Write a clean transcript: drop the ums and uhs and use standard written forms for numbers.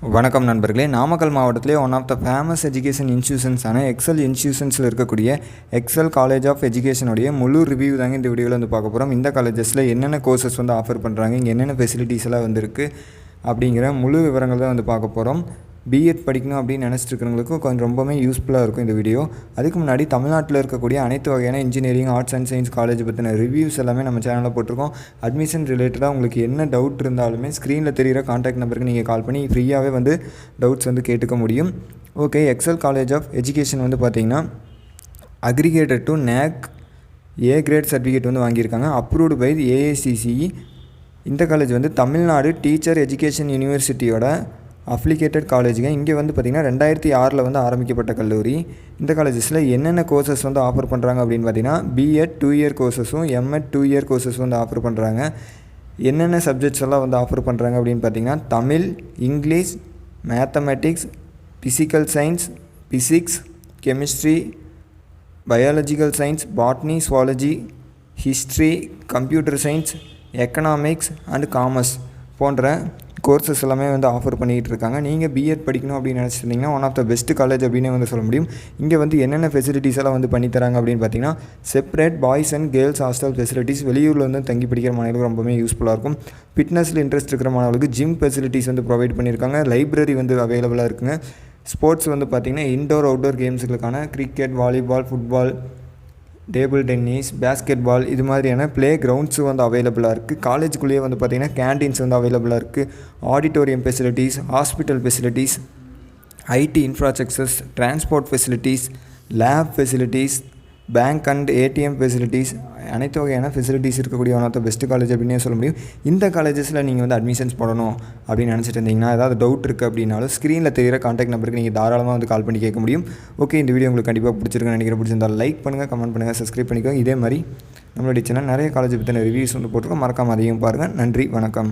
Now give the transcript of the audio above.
வணக்கம் நண்பர்களே. நாமக்கல் மாவட்டத்திலே one of the famous education இன்ஸ்டியூஷன்ஸான எக்ஸல் இன்ஸ்டியூஷன்ஸில் இருக்கக்கூடிய எக்ஸல் காலேஜ் ஆஃப் எஜுகேஷனுடைய முழு ரிவ்யூ தாங்க இந்த வீடியோவில் வந்து பார்க்க போகிறோம். இந்த காலேஜஸில் என்னென்ன கோர்சஸ் வந்து ஆஃபர் பண்ணுறாங்க, இங்கே என்னென்ன ஃபெசிலிட்டிஸ் எல்லாம் வந்துருக்கு அப்படிங்கிற முழு விவரங்கள் தான் வந்து பார்க்க போகிறோம். பிஎட் படிக்கணும் அப்படின்னு நினச்சிட்டு இருக்கிறவங்களுக்கு கொஞ்சம் ரொம்பவே யூஸ்ஃபுல்லாக இருக்கும் இந்த வீடியோ. அதுக்கு முன்னாடி தமிழ்நாட்டில் இருக்கக்கூடிய அனைத்து வகையான engineering, arts and science college பற்றின ரிவ்யூஸ் எல்லாமே நம்ம சேனலில் போட்டிருக்கோம். அட்மிஷன் ரிலேட்டடாக உங்களுக்கு என்ன டவுட் இருந்தாலுமே ஸ்க்ரீனில் தெரிகிற கான்டாக்ட் நம்பருக்கு நீங்கள் கால் பண்ணி ஃப்ரீயாகவே வந்து டவுட்ஸ் வந்து கேட்டுக்க முடியும். Okay, Excel college of education வந்து பார்த்திங்கன்னா aggregated to NAAC A grade certificate வந்து வாங்கியிருக்காங்க, அப்ரூவ்டு பை ஏஐசிசிஇ. இந்த காலேஜ் வந்து தமிழ்நாடு டீச்சர் எஜுகேஷன் யூனிவர்சிட்டியோட அப்ளிகேட்டட் காலேஜுங்க. இங்கே வந்து பார்த்திங்கன்னா 2006 வந்து ஆரம்பிக்கப்பட்ட கல்லூரி. இந்த காலேஜஸில் என்னென்ன கோர்சஸ் வந்து ஆஃபர் பண்ணுறாங்க அப்படின்னு பார்த்தீங்கன்னா பிஎட் 2 இயர் கோர்சஸும் எம்எட் 2 இயர் கோர்சஸ் வந்து ஆஃபர் பண்ணுறாங்க. என்னென்ன சப்ஜெக்ட்ஸ் எல்லாம் வந்து ஆஃபர் பண்ணுறாங்க அப்படின்னு பார்த்தீங்கன்னா Tamil, English, mathematics, physical science, physics, chemistry, biological science, botany, zoology, history, computer science, economics and commerce போன்ற கோர்சஸ் எல்லாமே வந்து ஆஃபர் பண்ணிகிட்டு இருக்காங்க. நீங்கள் பிஎட் படிக்கணும் அப்படின்னு நினச்சிருந்தீங்கன்னா one of the best college அப்படின்னு வந்து சொல்ல முடியும். இங்கே வந்து என்னென்ன ஃபெசிலிட்டிஸ் எல்லாம் வந்து பண்ணித்தராங்க அப்படின்னு பார்த்தீங்கன்னா separate boys and girls hostel facilities. வெளியூரில் வந்து தங்கி படிக்கிற மாணவர்களுக்கு ரொம்பவே யூஸ்ஃபுல்லாக இருக்கும். ஃபிட்னஸில் இன்ட்ரெஸ்ட் இருக்கிற மாணவர்களுக்கு ஜிம் ஃபெசிலிட்டிஸ் வந்து ப்ரொவைட் பண்ணியிருக்காங்க. லைப்ரரி வந்து அவைலபிளாக இருக்குங்க. ஸ்போர்ட்ஸ் வந்து பார்த்திங்கன்னா இன்டோர் அவுட்டோர் கேம்ஸுகளுக்கான cricket, volleyball, football, table tennis, basketball இது மாதிரியான ப்ளே கிரவுண்ட்ஸு வந்து அவைலபிளாக இருக்குது. காலேஜுக்குள்ளேயே வந்து பார்த்திங்கன்னா கேண்டீன்ஸ் வந்து அவைலபிளாக இருக்குது. Auditorium facilities, hospital facilities, IT infrastructures, transport facilities, lab facilities, bank and ATM facilities, அனைத்து வகையான ஃபெசிலிட்டிஸ் இருக்கக்கூடிய one of the best college அப்படின்னே சொல்ல முடியும். இந்த காலேஜஸில் நீங்கள் வந்து அட்மிஷன்ஸ் போடணும் அப்படின்னு நினச்சிட்டு இருந்தீங்கன்னா ஏதாவது டவுட் இருக்குது அப்படின்னாலும் ஸ்க்ரீனில் தெரிகிற கான்டாக்ட் நம்பருக்கு நீங்கள் தாராளமாக வந்து கால் பண்ணி கேட்க முடியும். ஓகே, இந்த வீடியோ உங்களுக்கு கண்டிப்பாக பிடிச்சிருக்குன்னு நினைக்கிறேன். பிடிச்சிருந்தால் லைக் பண்ணுங்கள், கமெண்ட் பண்ணுங்கள், சப்ஸ்கிரைப் பண்ணிக்கோங்க. இதே மாதிரி நம்மளுடைய சேனல் நிறைய காலேஜ் பற்றின ரிவ்யூஸ் வந்து போட்டிருக்கோம். மறக்காமல் அதையும் பாருங்கள். நன்றி, வணக்கம்.